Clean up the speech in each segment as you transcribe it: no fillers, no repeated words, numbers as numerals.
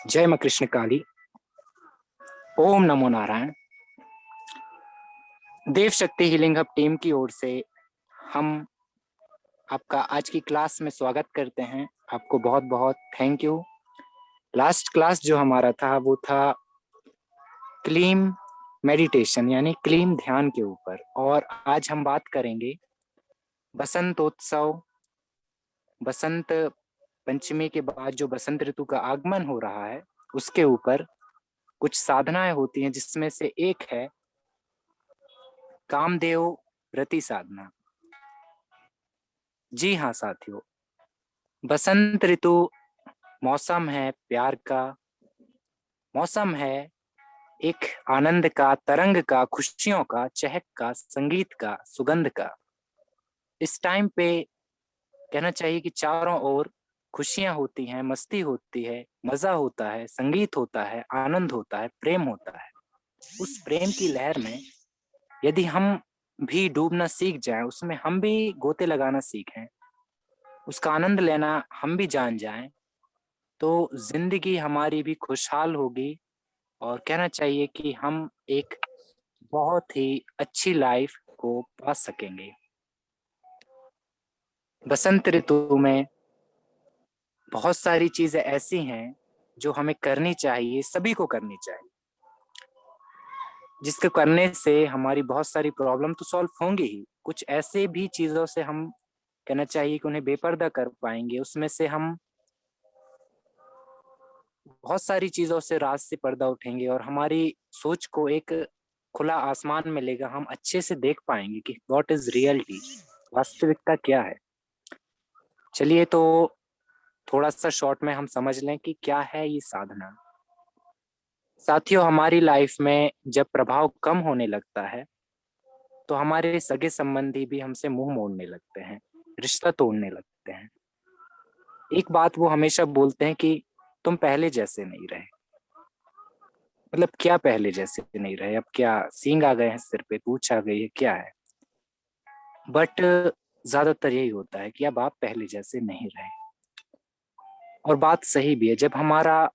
जय माँ कृष्ण काली। ओम नमो नारायण। देव शक्ति हीलिंग हब टीम की ओर से हम आपका आज की क्लास में स्वागत करते हैं। आपको बहुत बहुत थैंक यू। लास्ट क्लास जो हमारा था वो था क्लीम मेडिटेशन यानी क्लीम ध्यान के ऊपर, और आज हम बात करेंगे बसंतोत्सव, बसंत पंचमी के बाद जो बसंत ऋतु का आगमन हो रहा है उसके ऊपर कुछ साधनाएं होती हैं, जिसमें से एक है कामदेव व्रति साधना। जी हाँ साथियों, बसंत ऋतु मौसम है प्यार का, मौसम है एक आनंद का, तरंग का, खुशियों का, चहक का, संगीत का, सुगंध का। इस टाइम पे कहना चाहिए कि चारों ओर खुशियां होती हैं, मस्ती होती है, मजा होता है, संगीत होता है, आनंद होता है, प्रेम होता है। उस प्रेम की लहर में यदि हम भी डूबना सीख जाएं, उसमें हम भी गोते लगाना सीखें, उसका आनंद लेना हम भी जान जाएं, तो जिंदगी हमारी भी खुशहाल होगी और कहना चाहिए कि हम एक बहुत ही अच्छी लाइफ को पा सकेंगे। बसंत ऋतु में बहुत सारी चीजें ऐसी हैं जो हमें करनी चाहिए, सभी को करनी चाहिए, जिसके करने से हमारी बहुत सारी प्रॉब्लम तो सॉल्व होंगी ही, कुछ ऐसे भी चीजों से हम कहना चाहिए कि उन्हें बेपर्दा कर पाएंगे। उसमें से हम बहुत सारी चीजों से रात से पर्दा उठेंगे और हमारी सोच को एक खुला आसमान मिलेगा। हम अच्छे से देख पाएंगे कि व्हाट इज रियलिटी, वास्तविकता क्या है। चलिए तो थोड़ा सा शॉर्ट में हम समझ लें कि क्या है ये साधना। साथियों, हमारी लाइफ में जब प्रभाव कम होने लगता है तो हमारे सगे संबंधी भी हमसे मुंह मोड़ने लगते हैं, रिश्ता तोड़ने लगते हैं। एक बात वो हमेशा बोलते हैं कि तुम पहले जैसे नहीं रहे। मतलब क्या पहले जैसे नहीं रहे? अब क्या सींग आ गए हैं सिर पे, पूंछ आ गई है, क्या है? बट ज्यादातर यही होता है कि अब आप पहले जैसे नहीं रहे। और बात सही भी है। जब हमारा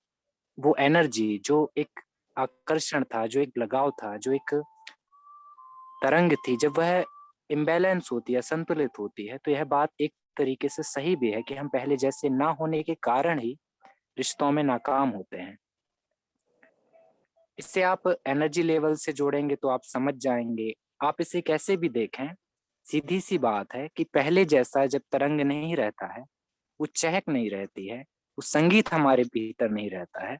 वो एनर्जी, जो एक आकर्षण था, जो एक लगाव था, जो एक तरंग थी, जब वह इम्बैलेंस होती है, संतुलित होती है, तो यह बात एक तरीके से सही भी है कि हम पहले जैसे ना होने के कारण ही रिश्तों में नाकाम होते हैं। इससे आप एनर्जी लेवल से जोड़ेंगे तो आप समझ जाएंगे। आप इसे कैसे भी देखें, सीधी सी बात है कि पहले जैसा जब तरंग नहीं रहता है, वो चहक नहीं रहती है, वो संगीत हमारे भीतर नहीं रहता है,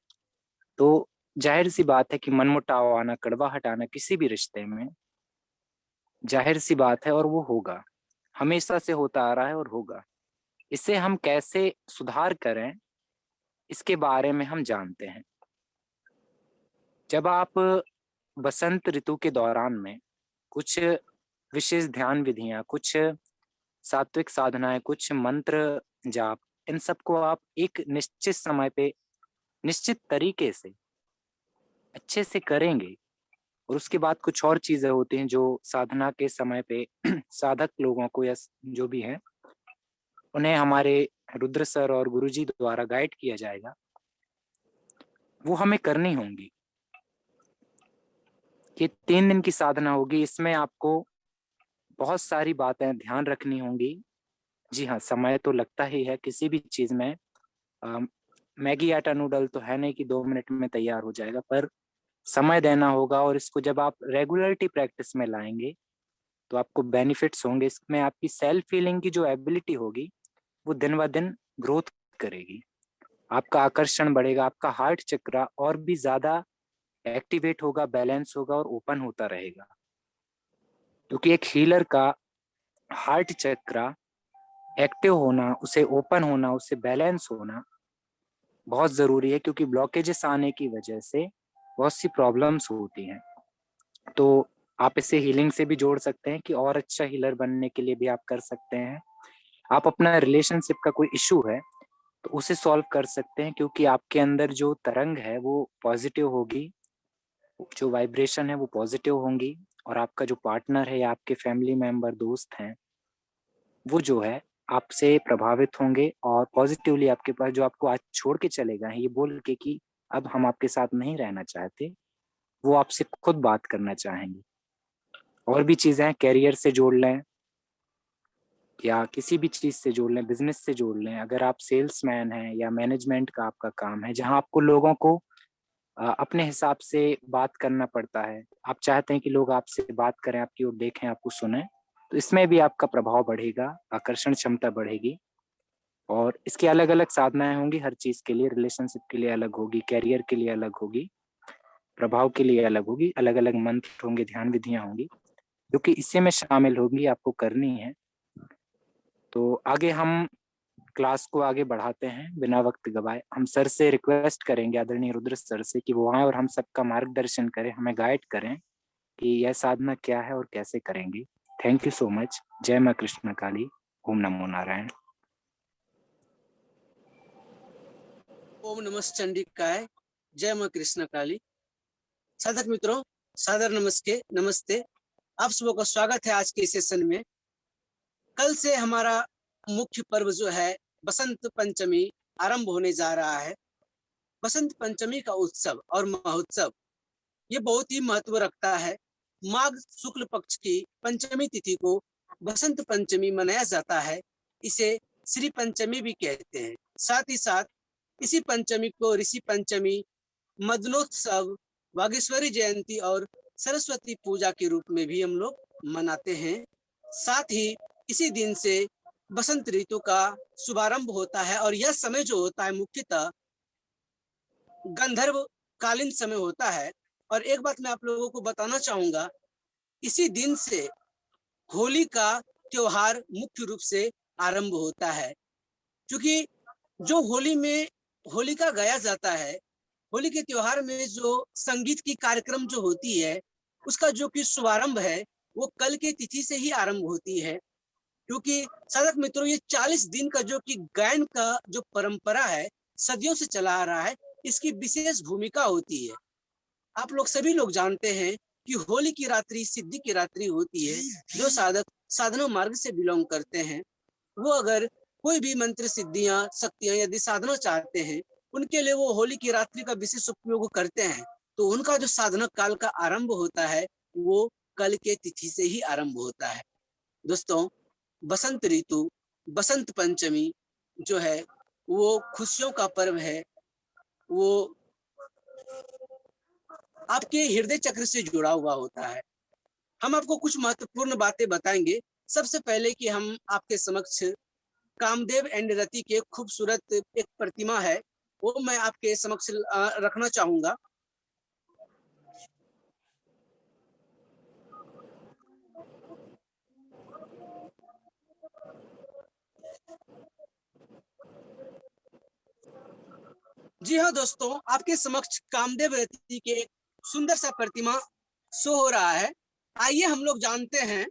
तो जाहिर सी बात है कि मनमुटाव आना, कड़वाहट आना किसी भी रिश्ते में जाहिर सी बात है, और वो होगा, हमेशा से होता आ रहा है और होगा। इसे हम कैसे सुधार करें, इसके बारे में हम जानते हैं। जब आप बसंत ऋतु के दौरान में कुछ विशेष ध्यान विधियां, कुछ सात्विक साधनाएं, कुछ मंत्र जाप, इन सबको आप एक निश्चित समय पे निश्चित तरीके से अच्छे से करेंगे, और उसके बाद कुछ और चीजें होती हैं जो साधना के समय पे साधक लोगों को या जो भी हैं उन्हें हमारे रुद्र सर और गुरुजी द्वारा गाइड किया जाएगा, वो हमें करनी होंगी। ये 3 दिन की साधना होगी। इसमें आपको बहुत सारी बातें ध्यान रखनी होंगी। जी हाँ, समय तो लगता ही है किसी भी चीज में। अ, मैगी आटा नूडल तो है नहीं कि 2 मिनट में तैयार हो जाएगा, पर समय देना होगा, और इसको जब आप रेगुलरिटी प्रैक्टिस में लाएंगे तो आपको बेनिफिट्स होंगे। इसमें आपकी सेल्फ फीलिंग की जो एबिलिटी होगी वो दिन ब दिन ग्रोथ करेगी, आपका आकर्षण बढ़ेगा, आपका हार्ट चक्र और भी ज्यादा एक्टिवेट होगा, बैलेंस होगा और ओपन होता रहेगा। क्योंकि एक हीलर का हार्ट चक्र एक्टिव होना, उसे ओपन होना, उसे बैलेंस होना बहुत जरूरी है, क्योंकि ब्लॉकेजेस आने की वजह से बहुत सी प्रॉब्लम्स होती हैं। तो आप इसे हीलिंग से भी जोड़ सकते हैं कि और अच्छा हीलर बनने के लिए भी आप कर सकते हैं। आप अपना रिलेशनशिप का कोई इशू है तो उसे सॉल्व कर सकते हैं, क्योंकि आपके अंदर जो तरंग है वो पॉजिटिव होगी, जो वाइब्रेशन है वो पॉजिटिव होंगी, और आपका जो पार्टनर है या आपके फैमिली मेंबर, दोस्त हैं, वो जो है आपसे प्रभावित होंगे और पॉजिटिवली आपके पास जो आपको आज छोड़ के चले गए हैं, ये बोल के कि अब हम आपके साथ नहीं रहना चाहते, वो आपसे खुद बात करना चाहेंगे। और भी चीज़ें हैं, करियर से जोड़ लें या किसी भी चीज़ से जोड़ लें, बिज़नेस से जोड़ लें। अगर आप सेल्समैन हैं या मैनेजमेंट का आपका काम है, जहाँ आपको लोगों को अपने हिसाब से बात करना पड़ता है। आप चाहते हैं कि लोग आपसे बात करें, आपकी ओर देखें, आपको सुनें, तो इसमें भी आपका प्रभाव बढ़ेगा, आकर्षण क्षमता बढ़ेगी। और इसकी अलग-अलग साधनाएँ होंगी हर चीज़ के लिए, रिलेशनशिप के लिए अलग होगी, करियर के लिए अलग होगी, प्रभाव के लिए अलग होगी, अलग-अलग मंत्र होंगे, ध्यान विधियाँ होंगी, जो कि इसी में शामिल होंगी, आपको करनी है। तो आगे हम क्लास को आगे बढ़ाते हैं बिना वक़्त गवाए। हम सर से रिक्वेस्ट करेंगे, आदरणीय रुद्र सर से, कि वो आएँ और हम सबका मार्गदर्शन करें, हमें गाइड करें कि यह साधना क्या है और कैसे करेंगे। Thank you so much. जय माँ कृष्ण काली। ओम नमो नारायण। ओम नमः चंडिकाय। जय मां कृष्ण काली। साधक मित्रों, सादर नमस्ते। आप सबों का स्वागत है आज के सेशन में। कल से हमारा मुख्य पर्व जो है बसंत पंचमी आरंभ होने जा रहा है। बसंत पंचमी का उत्सव और महोत्सव ये बहुत ही महत्व रखता है। माघ शुक्ल पक्ष की पंचमी तिथि को बसंत पंचमी मनाया जाता है। इसे श्री पंचमी भी कहते हैं। साथ ही साथ इसी पंचमी को ऋषि पंचमी, मदनोत्सव, वागीश्वरी जयंती और सरस्वती पूजा के रूप में भी हम लोग मनाते हैं। साथ ही इसी दिन से बसंत ऋतु का शुभारंभ होता है और यह समय जो होता है मुख्यतः गंधर्व कालीन समय होता है। और एक बात मैं आप लोगों को बताना चाहूंगा, इसी दिन से होली का त्योहार मुख्य रूप से आरंभ होता है। क्योंकि जो होली में होलिका गाया जाता है, होली के त्योहार में जो संगीत की कार्यक्रम जो होती है, उसका जो कि शुभारंभ है वो कल की तिथि से ही आरंभ होती है। क्योंकि साधक मित्रों, ये 40 दिन का जो कि गायन का जो परंपरा है सदियों से चला आ रहा है, इसकी विशेष भूमिका होती है। आप लोग सभी लोग जानते हैं कि होली की रात्रि सिद्धि की रात्रि होती है। जो साधक साधना मार्ग से बिलोंग करते हैं, वो अगर कोई भी मंत्र सिद्धियां शक्तियां यदि साधना चाहते हैं, उनके लिए वो होली की रात्रि का विशेष उपयोग करते हैं। तो उनका जो साधना काल का आरंभ होता है वो कल के तिथि से ही आरंभ होता है। दोस्तों, बसंत ऋतु, बसंत पंचमी जो है वो खुशियों का पर्व है। वो आपके हृदय चक्र से जुड़ा हुआ होता है। हम आपको कुछ महत्वपूर्ण बातें बताएंगे। सबसे पहले कि हम आपके समक्ष कामदेव एंड रति के खूबसूरत एक प्रतिमा है, वो मैं आपके समक्ष रखना चाहूंगा। जी हाँ दोस्तों, आपके समक्ष कामदेव रति के एक सुंदर सा प्रतिमा शो हो रहा है। आइए हम लोग जानते हैं।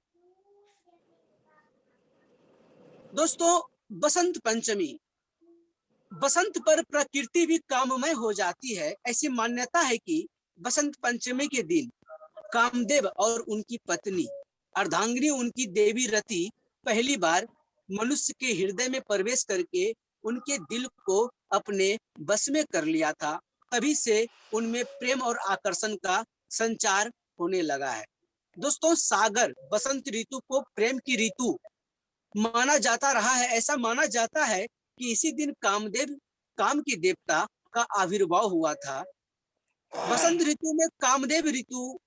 दोस्तों, बसंत पंचमी, बसंत पर प्रकृति भी काममय हो जाती है। ऐसी मान्यता है कि बसंत पंचमी के दिन कामदेव और उनकी पत्नी अर्धांगिनी, उनकी देवी रति, पहली बार मनुष्य के हृदय में प्रवेश करके उनके दिल को अपने बस में कर लिया था। तभी से उनमें प्रेम और आकर्षण का संचार होने लगा है। दोस्तों, सागर बसंत ऋतु को प्रेम की ऋतु माना जाता रहा है। ऐसा माना जाता है कि इसी दिन कामदेव, काम की देवता का आविर्भाव हुआ था। बसंत ऋतु में कामदेव ऋतु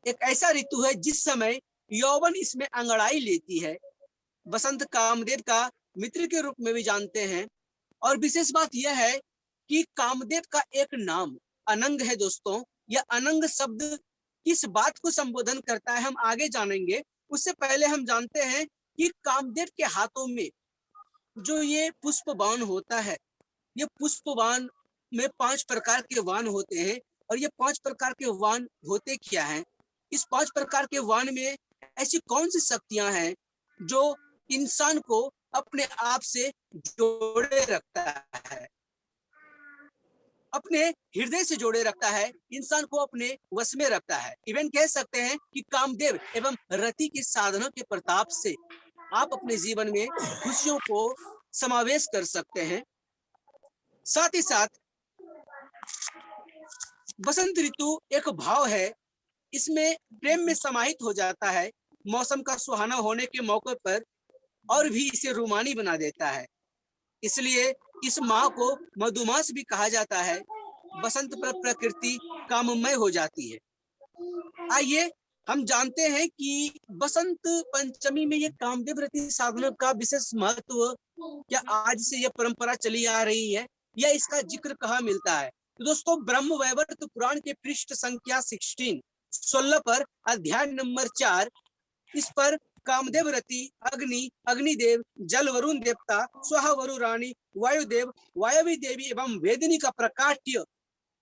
एक ऐसा ऋतु है जिस समय यौवन इसमें अंगड़ाई लेती है। बसंत कामदेव का मित्र के रूप में भी जानते हैं। और विशेष बात यह है कि कामदेव का एक नाम अनंग है। दोस्तों, यह अनंग शब्द किस बात को संबोधन करता है हम आगे जानेंगे। उससे पहले हम जानते हैं कि कामदेव के हाथों में जो ये पुष्प बाण होता है, ये पुष्प बाण में 5 प्रकार के वाण होते हैं। और ये 5 प्रकार के वाण होते क्या हैं? इस 5 प्रकार के वाण में ऐसी कौन सी शक्तियां हैं जो इंसान को अपने आप से जोड़े रखता है, अपने हृदय से जोड़े रखता है, इंसान को अपने वश में रखता है। इवन कह सकते हैं कि कामदेव एवं रति की साधना के प्रताप से आप अपने जीवन में खुशियों को समावेश कर सकते हैं। साथ ही साथ बसंत ऋतु एक भाव है, इसमें प्रेम में समाहित हो जाता है। मौसम का सुहाना होने के मौके पर और भी इसे रोमानी बना देता है। इसलिए इस माह को मधुमास भी कहा जाता है। बसंत पर प्रकृति काममय हो जाती है। आइए हम जानते हैं कि बसंत पंचमी में ये कामदेव रति साधना का विशेष महत्व, क्या आज से यह परंपरा चली आ रही है या इसका जिक्र कहाँ मिलता है। तो दोस्तों, ब्रह्म वैवर्त पुराण के पृष्ठ संख्या 16 पर अध्याय नंबर 4, इस पर कामदेव रति, अग्नि, अग्निदेव, जल वरुण देवता, स्वाहा वरु रानी, वायुदेव, वायवी देवी एवं वेदिनी का प्रकाट्य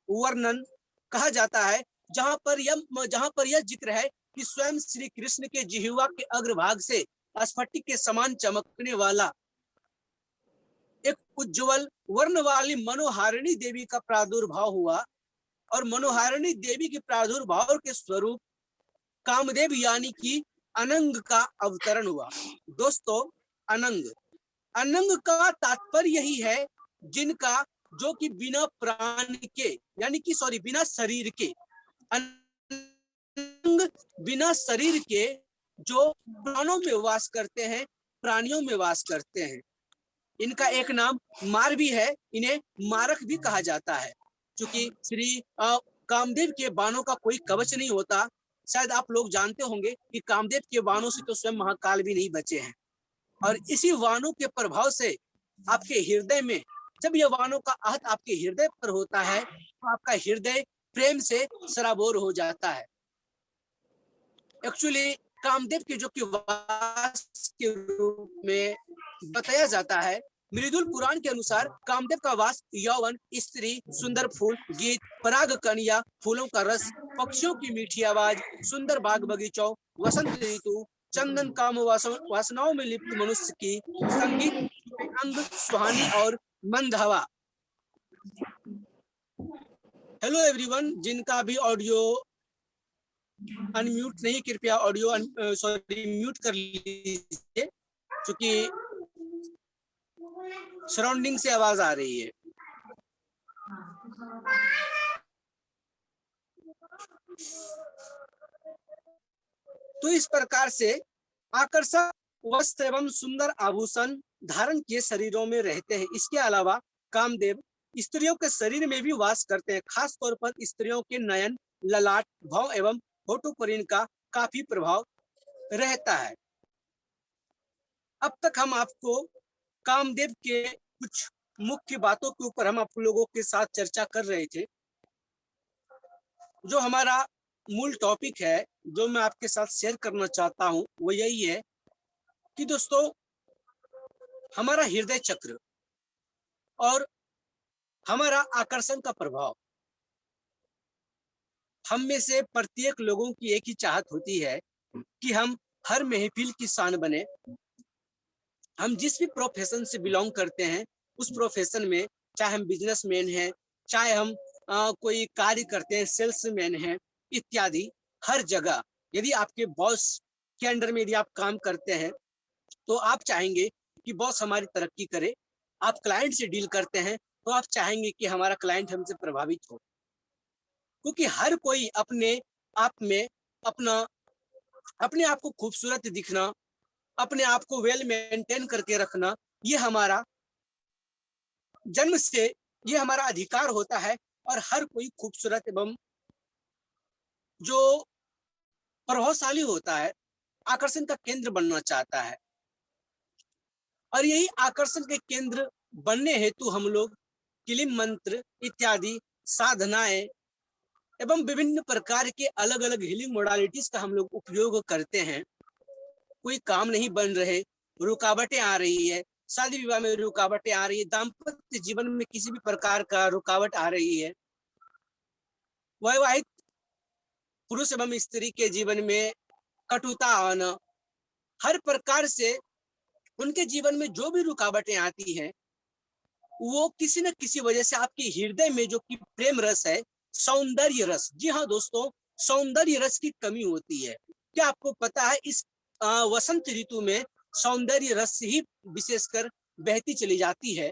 वर्णन कहा जाता है। जहां पर यह जिक्र है कि स्वयं श्री कृष्ण के जिह्वा के अग्रभाग से स्फटिक के समान चमकने वाला एक उज्जवल वर्ण वाली मनोहारिणी देवी का प्रादुर्भाव हुआ और मनोहारिणी देवी के प्रादुर्भाव के स्वरूप कामदेव यानी कि अनंग का अवतरण हुआ। दोस्तों, अनंग का तात्पर्य यही है जिनका, जो कि बिना प्राण के, यानी कि बिना शरीर के, अनंग बिना शरीर के, जो प्राणों में वास करते हैं, प्राणियों में वास करते हैं। इनका एक नाम मार भी है, इन्हें मारक भी कहा जाता है। क्योंकि श्री कामदेव के बाणों का कोई कवच नहीं होता। शायद आप लोग जानते होंगे कि कामदेव के बाणों से तो स्वयं महाकाल भी नहीं बचे हैं। और इसी बाणों के प्रभाव से आपके हृदय में, जब यह बाणों का आहत आपके हृदय पर होता है, तो आपका हृदय प्रेम से सराबोर हो जाता है। एक्चुअली कामदेव के जो कि वास के रूप में बताया जाता है, मृदुल पुराण के अनुसार कामदेव का वास यौवन, स्त्री, सुंदर फूल, गीत, पराग कन्या, फूलों का रस, पक्षियों की मीठी आवाज, सुंदर बाग बगीचों, वसंत ऋतु, चंदन काम वासनाओं में लिप्त मनुष्य की संगीत अंग सुहानी और मंद हवा। हेलो एवरीवन, जिनका भी ऑडियो अनम्यूट नहीं, कृपया ऑडियो म्यूट कर लीजिए, क्योंकि सराउंडिंग से आवाज आ रही है। तो इस प्रकार से आकर्षक वस्त्र एवं सुंदर आभूषण धारण किए शरीरों में रहते हैं। इसके अलावा कामदेव स्त्रियों के शरीर में भी वास करते हैं। खास तौर पर स्त्रियों के नयन, ललाट, भाव एवं होठों पर इनका काफी प्रभाव रहता है। अब तक हम आपको कामदेव के कुछ मुख्य बातों के ऊपर हम आप लोगों के साथ चर्चा कर रहे थे। जो हमारा मूल टॉपिक है, जो मैं आपके साथ शेयर करना चाहता हूं, वो यही है कि दोस्तों, हमारा हृदय चक्र और हमारा आकर्षण का प्रभाव, हम में से प्रत्येक लोगों की एक ही चाहत होती है कि हम हर महफिल की शान बने। हम जिस भी प्रोफेशन से बिलोंग करते हैं, उस प्रोफेशन में, चाहे हम बिजनेसमैन हैं, चाहे हम कोई कार्य करते हैं, सेल्समैन हैं इत्यादि, हर जगह यदि आपके बॉस के अंडर में यदि आप काम करते हैं, तो आप चाहेंगे कि बॉस हमारी तरक्की करे। आप क्लाइंट से डील करते हैं, तो आप चाहेंगे कि हमारा क्लाइंट हमसे प्रभावित हो। क्योंकि हर कोई अपने आप में अपने आप को खूबसूरत दिखना, अपने आप को वेल मेंटेन करके रखना, ये हमारा जन्म से, ये हमारा अधिकार होता है। और हर कोई खूबसूरत एवं जो प्रभावशाली होता है, आकर्षण का केंद्र बनना चाहता है। और यही आकर्षण के केंद्र बनने हेतु हम लोग किलिम मंत्र इत्यादि साधनाएं एवं विभिन्न प्रकार के अलग अलग हीलिंग मोडालिटीज का हम लोग उपयोग करते हैं। कोई काम नहीं बन रहे, रुकावटें आ रही है, शादी विवाह में रुकावटें आ रही है, दाम्पत्य जीवन में किसी भी प्रकार का रुकावट आ रही है, वैवाहिक पुरुष एवं स्त्री के जीवन में कटुता आना, हर प्रकार से उनके जीवन में जो भी रुकावटें आती हैं, वो किसी न किसी वजह से आपके हृदय में जो कि प्रेम रस है, सौंदर्य रस, जी हाँ दोस्तों, सौंदर्य रस की कमी होती है। क्या आपको पता है, इस वसंत ऋतु में सौंदर्य रस ही विशेषकर बहती चली जाती है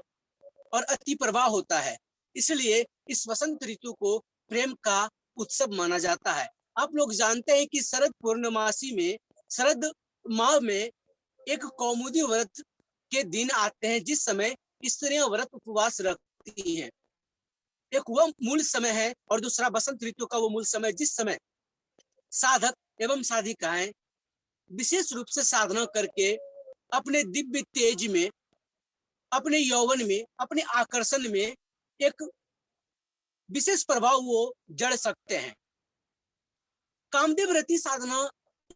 और अति प्रवाह होता है। इसलिए इस वसंत ऋतु को प्रेम का उत्सव माना जाता है। आप लोग जानते हैं कि शरद पूर्णमासी में, शरद माह में एक कौमुदी व्रत के दिन आते हैं, जिस समय स्त्रियां व्रत उपवास रखती हैं। एक वह मूल समय है और दूसरा बसंत ऋतु का वो मूल समय, जिस समय साधक एवं साधिकाएं विशेष रूप से साधना करके अपने दिव्य तेज में, अपने यौवन में, अपने आकर्षण में एक विशेष प्रभाव वो जड़ सकते हैं। कामदेव रति साधना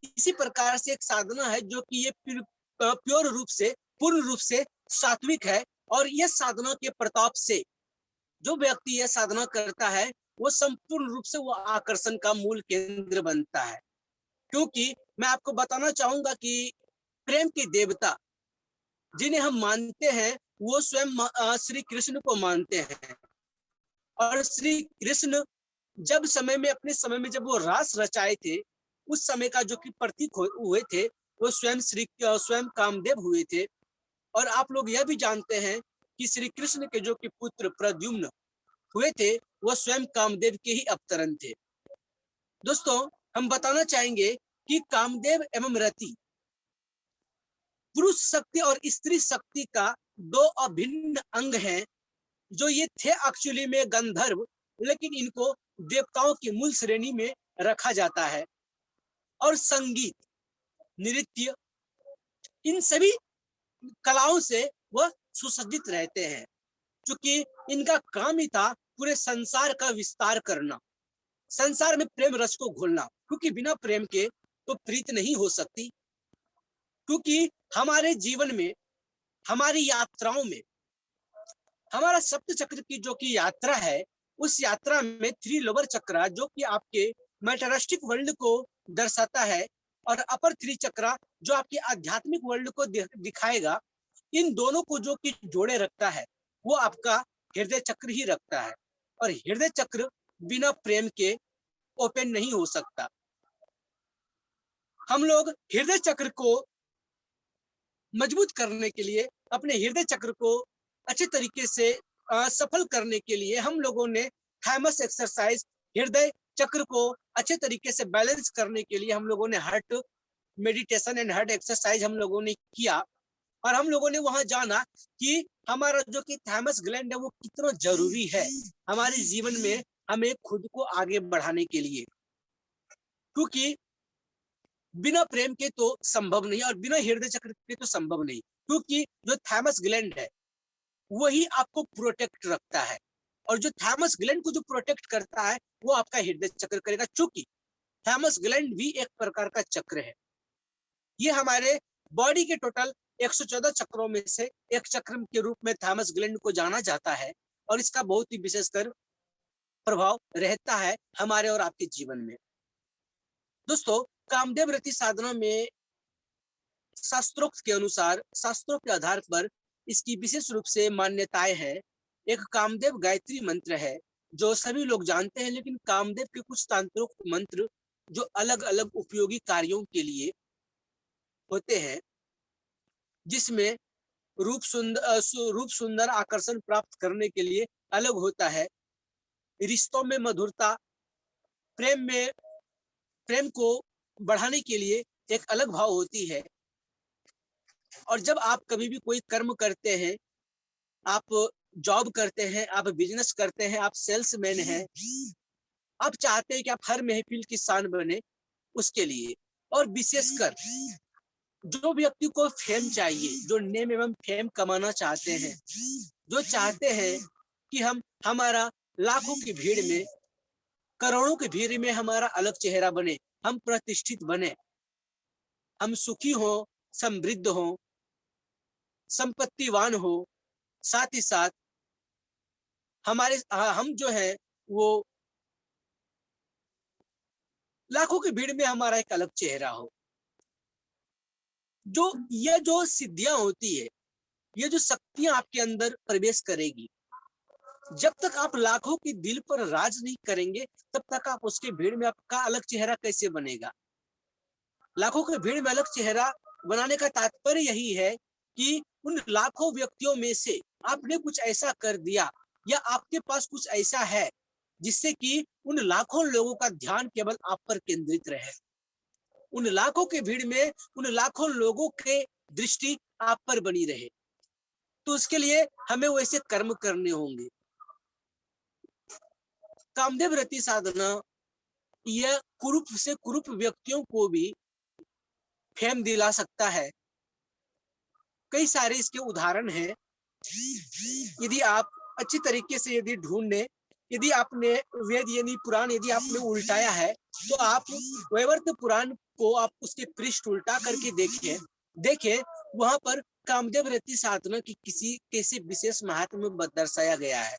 इसी प्रकार से एक साधना है जो कि ये प्योर रूप से, पूर्ण रूप से सात्विक है, और यह साधना के प्रताप से जो व्यक्ति यह साधना करता है वो संपूर्ण रूप से वो आकर्षण का मूल केंद्र बनता है। क्योंकि मैं आपको बताना चाहूंगा कि प्रेम के देवता जिन्हें हम मानते हैं वो स्वयं श्री कृष्ण को मानते हैं। और श्री कृष्ण जब समय में, अपने समय में जब वो रास रचाए थे, उस समय का जो कि प्रतीक हुए थे वो स्वयं कामदेव हुए थे। और आप लोग यह भी जानते हैं कि श्री कृष्ण के जो कि पुत्र प्रद्युम्न हुए थे वो स्वयं कामदेव के ही अवतरण थे। दोस्तों, हम बताना चाहेंगे कि कामदेव एवं रति पुरुष शक्ति और स्त्री शक्ति का दो अभिन्न अंग हैं, जो ये थे एक्चुअली में गंधर्व, लेकिन इनको देवताओं की मूल श्रेणी में रखा जाता है। और संगीत, नृत्य, इन सभी कलाओं से वह सुसज्जित रहते हैं, क्योंकि इनका काम ही था पूरे संसार का विस्तार करना, संसार में प्रेम रस को घोलना, क्योंकि बिना प्रेम के तो प्रीत नहीं हो सकती। क्योंकि हमारे जीवन में, हमारी यात्राओं में, हमारा सप्त चक्र की जो कि यात्रा है, उस यात्रा में थ्री लोअर चक्रा जो कि आपके मेटेरियलिस्टिक वर्ल्ड को दर्शाता है, और अपर थ्री चक्रा जो आपके आध्यात्मिक वर्ल्ड को दिखाएगा, इन दोनों को जो कि जोड़े रखता है वो आपका हृदय चक्र ही रखता है। और हृदय चक्र बिना प्रेम के ओपन नहीं हो सकता। हम लोग हृदय चक्र को मजबूत करने के लिए, अपने हृदय चक्र को अच्छे तरीके से सफल करने के लिए हम लोगों ने थैमस एक्सरसाइज, हृदय चक्र को अच्छे तरीके से बैलेंस करने के लिए हम लोगों ने heart meditation and heart exercise हम लोगों ने किया। और हम लोगों ने वहां जाना कि हमारा जो कि थैमस ग्लैंड है वो कितना जरूरी है हमारे जीवन में, हमें खुद को आगे बढ़ाने के लिए। क्योंकि बिना प्रेम के तो संभव नहीं, और बिना हृदय चक्र के तो संभव नहीं। क्योंकि जो थैमस ग्लैंड है वही आपको प्रोटेक्ट रखता है, और जो थैमस ग्लैंड को जो प्रोटेक्ट करता है वो आपका हृदय चक्र करेगा। चूंकि थैमस ग्लैंड भी एक प्रकार का चक्र है। ये हमारे बॉडी के टोटल 114 चक्रों में से एक चक्र के रूप में थैमस ग्लैंड को जाना जाता है, और इसका बहुत ही विशेषकर प्रभाव रहता है हमारे और आपके जीवन में। दोस्तों, कामदेव रति साधना में शास्त्रोक्त के अनुसार, शास्त्रों के आधार पर इसकी विशेष रूप से मान्यताएं हैं। एक कामदेव गायत्री मंत्र है जो सभी लोग जानते हैं, लेकिन कामदेव के कुछ तांत्रिक मंत्र जो अलग अलग उपयोगी कार्यों के लिए होते हैं, जिसमें रूप सुंदर आकर्षण प्राप्त करने के लिए अलग होता है, रिश्तों में मधुरता, प्रेम को बढ़ाने के लिए एक अलग भाव होती है। और जब आप कभी भी कोई कर्म करते हैं, आप जॉब करते हैं, आप बिजनेस करते हैं, आप सेल्समैन हैं, आप चाहते हैं कि आप हर महफिल की शान बने, उसके लिए। और विशेषकर जो व्यक्ति को फेम चाहिए, जो नेम एवं फेम कमाना चाहते हैं, जो चाहते हैं कि हमारा लाखों की भीड़ में, करोड़ों की भीड़ में हमारा अलग चेहरा बने, हम प्रतिष्ठित बने, हम सुखी हो, समृद्ध हो, संपत्तिवान हो, साथ ही साथ हम जो है वो लाखों की भीड़ में हमारा एक अलग चेहरा हो। ये जो सिद्धियां होती है, ये जो शक्तियां आपके अंदर प्रवेश करेगी, जब तक आप लाखों के दिल पर राज नहीं करेंगे, तब तक आप उसके भीड़ में आपका अलग चेहरा कैसे बनेगा। लाखों के भीड़ में अलग चेहरा बनाने का तात्पर्य यही है कि उन लाखों व्यक्तियों में से आपने कुछ ऐसा कर दिया या आपके पास कुछ ऐसा है जिससे कि उन लाखों लोगों का ध्यान केवल आप पर केंद्रित रहे, उन लाखों की भीड़ में उन लाखों लोगों के दृष्टि आप पर बनी रहे। तो उसके लिए हमें वैसे कर्म करने होंगे। कामदेव रति साधना यह कुरूप से कुरूप व्यक्तियों को भी फेम दिला सकता है। कई सारे इसके उदाहरण हैं। यदि आप अच्छी तरीके से यदि ढूंढने, यदि आपने वेद यानी पुराण यदि आपने उल्टाया है, तो आप वैवर्त पुराण को आप उसके पृष्ठ उल्टा करके देखें वहां पर कामदेव रति साधना की किसी विशेष महात्म्य में दर्शाया गया है।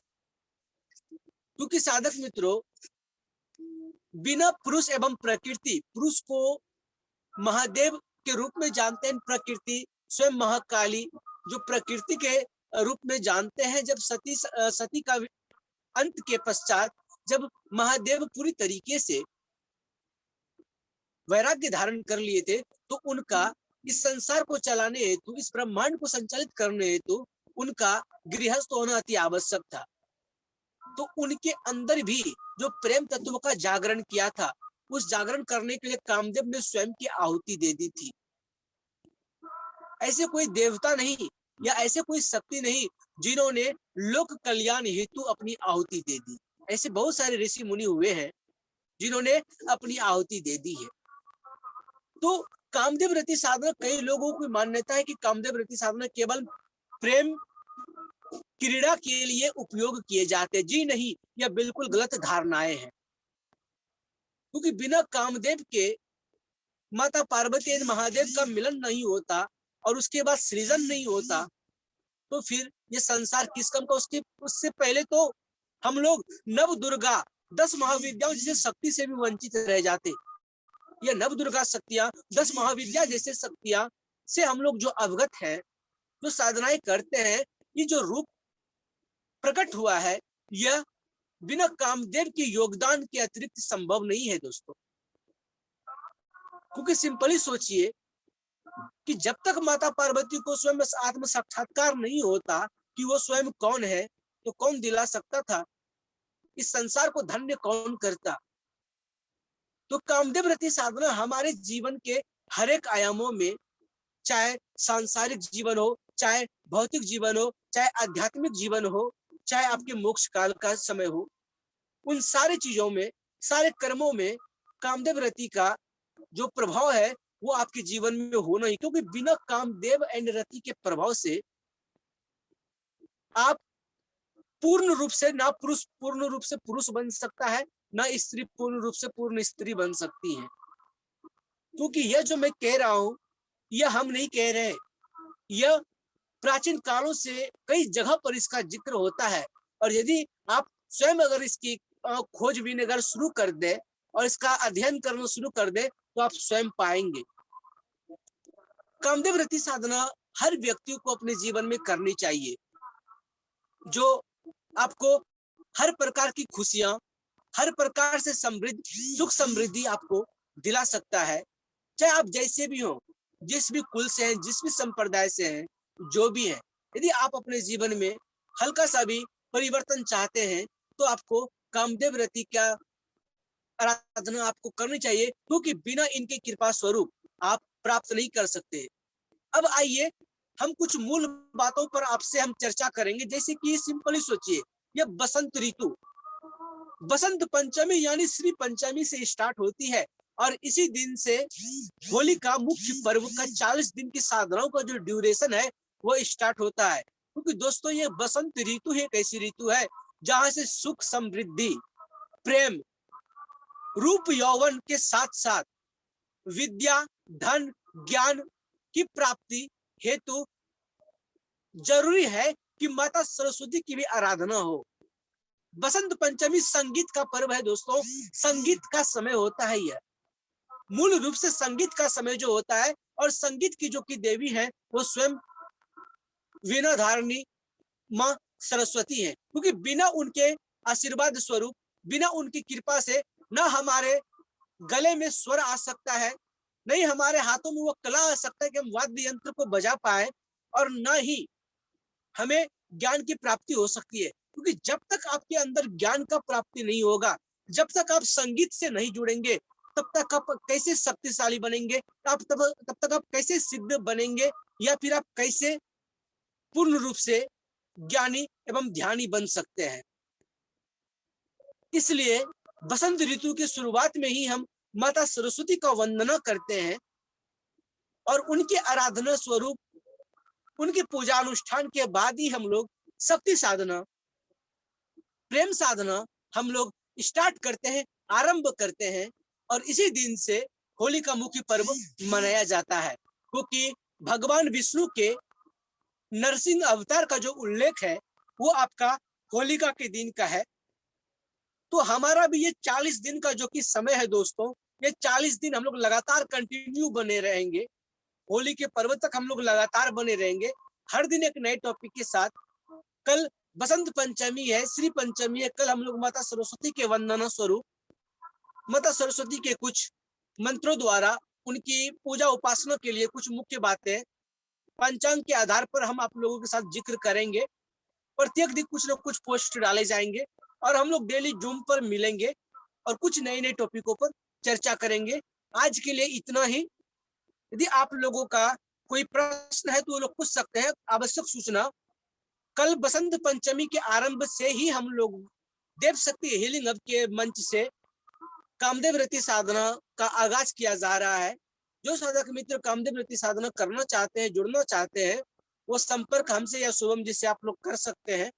क्योंकि साधक मित्रों, बिना पुरुष एवं प्रकृति, पुरुष को महादेव के रूप में जानते हैं, प्रकृति स्वयं महाकाली जो प्रकृति के रूप में जानते हैं। जब सती का अंत के पश्चात जब महादेव पूरी तरीके से वैराग्य धारण कर लिए थे, तो उनका इस संसार को चलाने हेतु, इस ब्रह्मांड को संचालित करने हेतु उनका गृहस्थ होना अति आवश्यक था। तो उनके अंदर भी जो प्रेम तत्व का जागरण किया था, उस जागरण करने के लिए कामदेव ने स्वयं की आहुति दे दी थी। ऐसे कोई देवता नहीं या ऐसे कोई शक्ति नहीं जिन्होंने लोक कल्याण हेतु अपनी आहुति दे दी। ऐसे बहुत सारे ऋषि मुनि हुए हैं जिन्होंने अपनी आहुति दे दी है। तो कामदेव रति साधना, कई लोगों की मान्यता है कि कामदेव रति साधना केवल प्रेम क्रीड़ा के लिए उपयोग किए जाते। जी नहीं, यह बिल्कुल गलत धारणाएं हैं। क्योंकि बिना कामदेव के माता पार्वती और महादेव का मिलन नहीं होता और उसके बाद सृजन नहीं होता, तो फिर ये संसार किस काम का। उससे पहले तो हम लोग नव दुर्गा 10 महाविद्याओं जैसे शक्ति से भी वंचित रह जाते। ये नव दुर्गा शक्तियां, 10 महाविद्या जैसे शक्तियां से हम लोग जो अवगत हैं, जो साधनाएं करते हैं, ये जो रूप प्रकट हुआ है, यह बिना कामदेव के योगदान के अतिरिक्त संभव नहीं है दोस्तों। क्योंकि सिंपली सोचिए कि जब तक माता पार्वती को स्वयं आत्म साक्षात्कार नहीं होता कि वो स्वयं कौन है, तो कौन दिला सकता था, इस संसार को धन्य कौन करता। तो कामदेव रति साधना हमारे जीवन के हर एक आयामों में, चाहे सांसारिक जीवन हो, चाहे भौतिक जीवन हो, चाहे आध्यात्मिक जीवन हो, चाहे आपके मोक्ष काल का समय हो, उन सारी चीजों में, सारे कर्मों में कामदेव रति का जो प्रभाव है वो आपके जीवन में होना ही। क्योंकि बिना कामदेव एंड रति के प्रभाव से आप पूर्ण रूप से ना पुरुष पूर्ण रूप से पुरुष बन सकता है, ना स्त्री पूर्ण रूप से पूर्ण स्त्री बन सकती है। क्योंकि यह जो मैं कह रहा हूं, यह हम नहीं कह रहे, यह प्राचीन कालों से कई जगह पर इसका जिक्र होता है। और यदि आप स्वयं अगर इसकी खोजबीन अगर शुरू कर दे और इसका अध्ययन करना शुरू कर दे, तो आप स्वयं पाएंगे। कामदेव रति साधना हर व्यक्ति को अपने जीवन में करनी चाहिए, जो आपको हर प्रकार की खुशियां, हर प्रकार से समृद्धि, सुख समृद्धि आपको दिला सकता है। चाहे आप जैसे भी हो, जिस भी कुल से हैं, जिस भी संप्रदाय से हैं, जो भी है, यदि आप अपने जीवन में हल्का सा भी परिवर्तन चाहते हैं, तो आपको कामदेव रति का आराधना आपको करनी चाहिए। क्योंकि बिना इनके कृपा स्वरूप आप प्राप्त नहीं कर सकते। अब आइए हम कुछ मूल बातों पर आपसे हम चर्चा करेंगे। जैसे कि सिंपली सोचिए, यह बसंत ऋतु, बसंत पंचमी यानी श्री पंचमी से स्टार्ट होती है और इसी दिन से होली का मुख्य पर्व का 40 दिन की साधनाओं का जो ड्यूरेशन है वो स्टार्ट होता है। क्योंकि दोस्तों ये बसंत ऋतु एक ऐसी ऋतु है जहां से सुख समृद्धि, प्रेम, रूप यौवन के साथ साथ विद्या, धन, ज्ञान की प्राप्ति हेतु जरूरी है कि माता सरस्वती की भी आराधना हो। बसंत पंचमी संगीत का पर्व है दोस्तों, संगीत का समय होता है। यह मूल रूप से संगीत का समय जो होता है, और संगीत की जो की देवी है वो स्वयं वीणा धारणी माँ सरस्वती है। क्योंकि बिना उनके आशीर्वाद स्वरूप, बिना उनकी कृपा से ना हमारे गले में स्वर आ सकता है, नहीं हमारे हाथों में वो कला आ सकता है कि हम वाद्य यंत्र को बजा पाए, और ना ही हमें ज्ञान की प्राप्ति हो सकती है। क्योंकि जब तक आपके अंदर ज्ञान का प्राप्ति नहीं होगा, जब तक आप संगीत से नहीं जुड़ेंगे, तब तक आप कैसे शक्तिशाली बनेंगे, तब तक आप कैसे सिद्ध बनेंगे, या फिर आप कैसे पूर्ण रूप से ज्ञानी एवं ध्यानी बन सकते हैं। इसलिए बसंत ऋतु की शुरुआत में ही हम माता सरस्वती का वंदना करते हैं और उनके आराधना स्वरूप, उनके पूजा अनुष्ठान के बाद ही हम लोग शक्ति साधना, प्रेम साधना हम लोग स्टार्ट करते हैं, आरंभ करते हैं। और इसी दिन से होली का मुख्य पर्व मनाया जाता है, क्योंकि भगवान विष्णु के नरसिंह अवतार का जो उल्लेख है वो आपका होलिका के दिन का है। तो हमारा भी ये 40 दिन का जो कि समय है दोस्तों, ये 40 दिन हम लोग लगातार कंटिन्यू बने रहेंगे, होली के पर्व तक हम लोग लगातार बने रहेंगे, हर दिन एक नए टॉपिक के साथ। कल बसंत पंचमी है, श्री पंचमी है, कल हम लोग माता सरस्वती के वंदना स्वरूप माता सरस्वती के कुछ मंत्रों द्वारा उनकी पूजा उपासना के लिए कुछ मुख्य बातें पंचांग के आधार पर हम आप लोगों के साथ जिक्र करेंगे। प्रत्येक दिन कुछ न कुछ पोस्ट डाले जाएंगे और हम लोग डेली जूम पर मिलेंगे और कुछ नए नए टॉपिकों पर चर्चा करेंगे। आज के लिए इतना ही। यदि आप लोगों का कोई प्रश्न है तो वो लोग पूछ सकते हैं। आवश्यक सूचना, कल बसंत पंचमी के आरंभ से ही हम लोग देव शक्ति हीलिंग हब के मंच से कामदेव रति साधना का आगाज किया जा रहा है। जो साधक मित्र कामदेव रति साधना करना चाहते हैं, जुड़ना चाहते हैं, वो संपर्क हमसे या शुभम जी से आप लोग कर सकते हैं।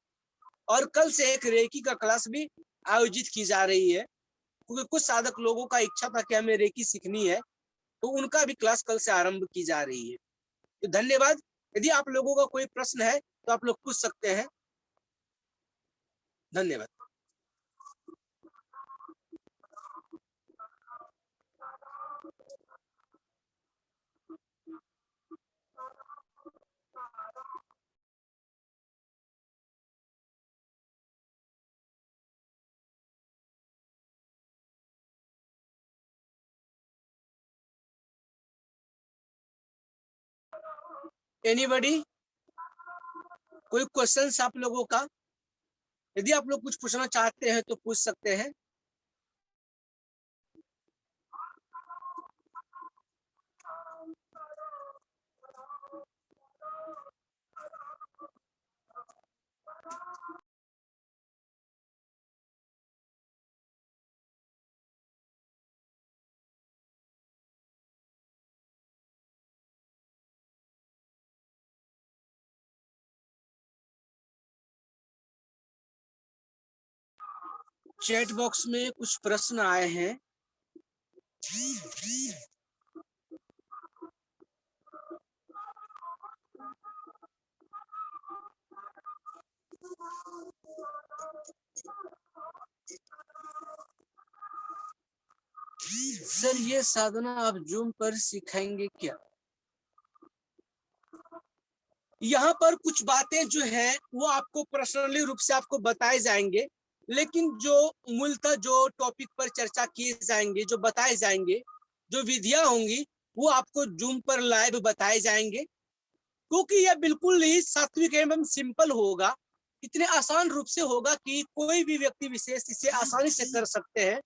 और कल से एक रेकी का क्लास भी आयोजित की जा रही है, क्योंकि कुछ साधक लोगों का इच्छा था कि हमें रेकी सीखनी है, तो उनका भी क्लास कल से आरंभ की जा रही है। तो धन्यवाद। यदि आप लोगों का कोई प्रश्न है तो आप लोग पूछ सकते हैं। धन्यवाद। एनीबॉडी, कोई क्वेश्चंस आप लोगों का? यदि आप लोग कुछ पूछना चाहते हैं तो पूछ सकते हैं। चैट बॉक्स में कुछ प्रश्न आए हैं। सर, ये साधना आप जूम पर सिखाएंगे क्या? यहाँ पर कुछ बातें जो है वो आपको पर्सनली रूप से आपको बताए जाएंगे, लेकिन जो मूलतः जो टॉपिक पर चर्चा किए जाएंगे, जो बताए जाएंगे, जो विधियां होंगी, वो आपको जूम पर लाइव बताए जाएंगे, क्योंकि यह बिल्कुल ही सात्विक एवं सिंपल होगा। इतने आसान रूप से होगा कि कोई भी व्यक्ति विशेष इसे आसानी से कर सकते हैं।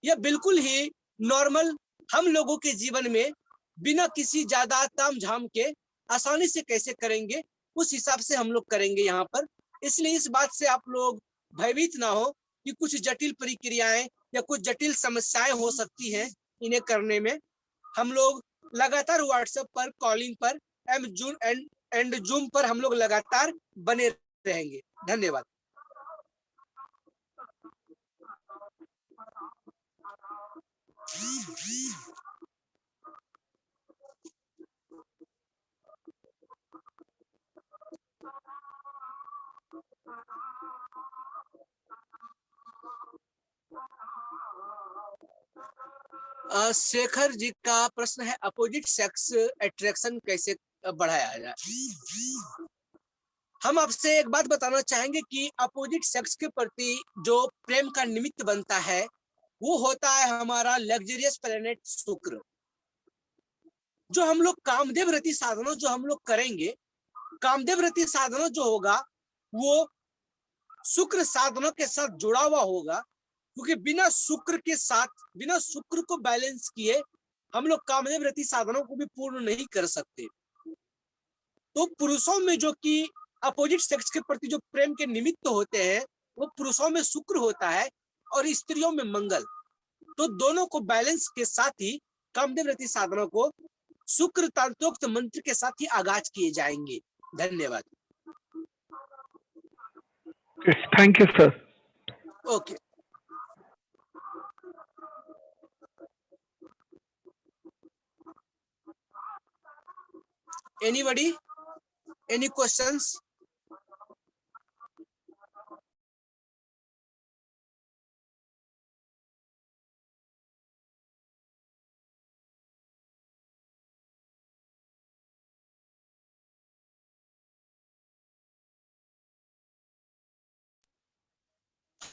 यह बिल्कुल ही नॉर्मल हम लोगों के जीवन में बिना किसी ज्यादा ताम झाम के आसानी से कैसे करेंगे, उस हिसाब से हम लोग करेंगे यहाँ पर। इसलिए इस बात से आप लोग भयभीत ना हो कि कुछ जटिल प्रक्रियाएं या कुछ जटिल समस्याएं हो सकती हैं इन्हें करने में। हम लोग लगातार व्हाट्सएप पर, कॉलिंग पर एंड जूम पर हम लोग लगातार बने रहेंगे। धन्यवाद। शेखर जी का प्रश्न है, अपोजिट सेक्स अट्रैक्शन कैसे बढ़ाया जाए? हम आपसे एक बात बताना चाहेंगे कि अपोजिट सेक्स के प्रति जो प्रेम का निमित्त बनता है वो होता है हमारा लग्जरियस प्लेनेट शुक्र। जो हम लोग कामदेव रति साधना जो हम लोग करेंगे, कामदेव रति साधना जो होगा वो शुक्र साधना के साथ जुड़ा हुआ होगा, क्योंकि बिना शुक्र के साथ, बिना शुक्र को बैलेंस किए हम लोग कामदेव रति साधना को भी पूर्ण नहीं कर सकते। तो पुरुषों में जो कि अपोजिट सेक्स के प्रति जो प्रेम के निमित्त होते हैं, वो पुरुषों में शुक्र होता है और स्त्रियों में मंगल। तो दोनों को बैलेंस के साथ ही कामदेव रति साधना को शुक्र तंत्रोक्त मंत्र के साथ ही आगाज किए जाएंगे। धन्यवाद। Thank you sir. Okay, anybody, any questions?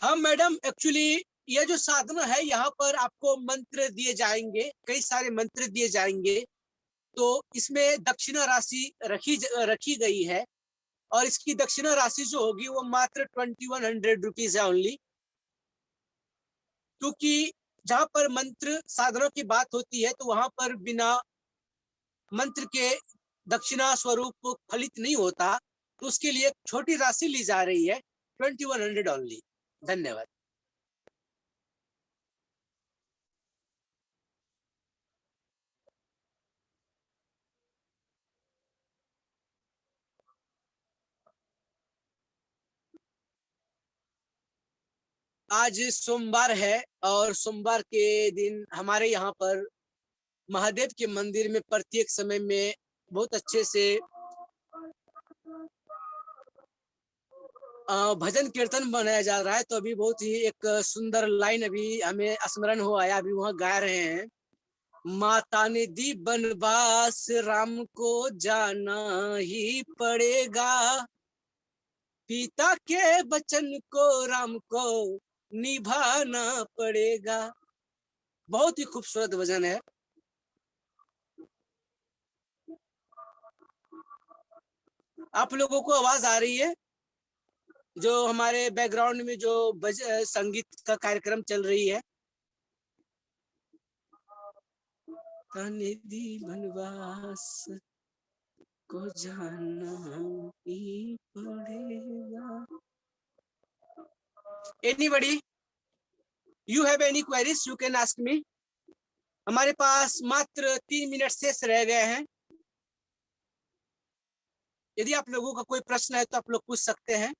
हाँ मैडम, एक्चुअली यह जो साधना है, यहाँ पर आपको मंत्र दिए जाएंगे, कई सारे मंत्र दिए जाएंगे। तो इसमें दक्षिणा राशि रखी गई है, और इसकी दक्षिणा राशि जो होगी वो मात्र 2100 रुपीज है ओनली। क्योंकि जहाँ पर मंत्र साधना की बात होती है, तो वहां पर बिना मंत्र के दक्षिणा स्वरूप फलित नहीं होता, तो उसके लिए छोटी राशि ली जा रही है, 2100 ओनली। धन्यवाद। आज सोमवार है, और सोमवार के दिन हमारे यहाँ पर महादेव के मंदिर में प्रत्येक समय में बहुत अच्छे से भजन कीर्तन बनाया जा रहा है। तो अभी बहुत ही एक सुंदर लाइन अभी हमें स्मरण हो आया, अभी वहां गा रहे हैं। माता ने दी बनवास, राम को जाना ही पड़ेगा, पिता के वचन को राम को निभाना पड़ेगा। बहुत ही खूबसूरत भजन है। आप लोगों को आवाज आ रही है? जो हमारे बैकग्राउंड में जो संगीत का कार्यक्रम चल रही है। निधि बनवास को जाना ही पड़ेगा। Anybody, you have any queries, you can ask me. हमारे पास मात्र 3 मिनट शेष रह गए हैं। यदि आप लोगों का कोई प्रश्न है तो आप लोग पूछ सकते हैं।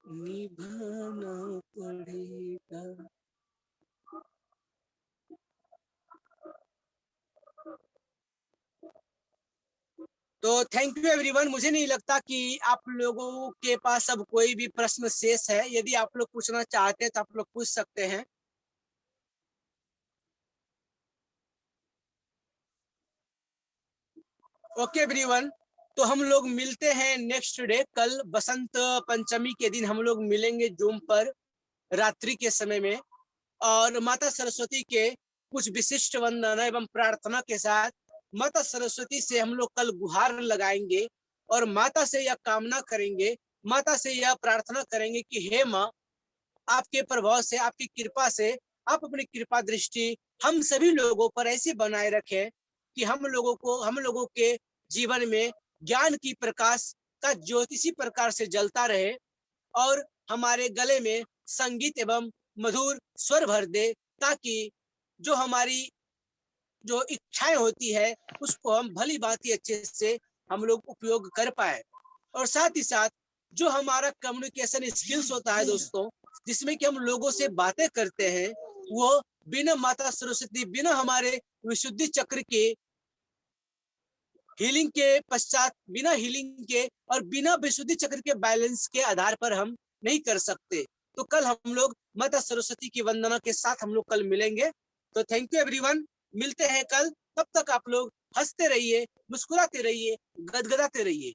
निभाना पड़ेगा। तो थैंक यू एवरीवन। मुझे नहीं लगता कि आप लोगों के पास अब कोई भी प्रश्न शेष है। यदि आप लोग पूछना चाहते हैं तो आप लोग पूछ सकते हैं। ओके एवरीवन, तो हम लोग मिलते हैं नेक्स्ट डे। कल बसंत पंचमी के दिन हम लोग मिलेंगे जूम पर रात्रि के समय में, और माता सरस्वती के कुछ विशिष्ट वंदना एवं प्रार्थना के साथ माता सरस्वती से हम लोग कल गुहार लगाएंगे, और माता से यह कामना करेंगे, माता से यह प्रार्थना करेंगे कि हे माँ, आपके प्रभाव से, आपकी कृपा से आप अपनी कृपा दृष्टि हम सभी लोगों पर ऐसी बनाए रखें कि हम लोगों के जीवन में ज्ञान की प्रकाश का ज्योति इसी प्रकार से जलता रहे, और हमारे गले में संगीत एवं मधुर स्वर भर दे, ताकि जो हमारी जो इच्छाएं होती है उसको हम भली भांति अच्छे से हम लोग उपयोग कर पाए। और साथ ही साथ जो हमारा कम्युनिकेशन स्किल्स होता है दोस्तों, जिसमें कि हम लोगों से बातें करते हैं, वो बिना माता सरस्वती, बिना हमारे विशुद्धि चक्र के हीलिंग के पश्चात, बिना हीलिंग के और बिना विशुद्धि चक्र के बैलेंस के आधार पर हम नहीं कर सकते। तो कल हम लोग माता सरस्वती की वंदना के साथ हम लोग कल मिलेंगे। तो थैंक यू एवरीवन, मिलते हैं कल। तब तक आप लोग हंसते रहिए, मुस्कुराते रहिए, गदगदाते रहिए।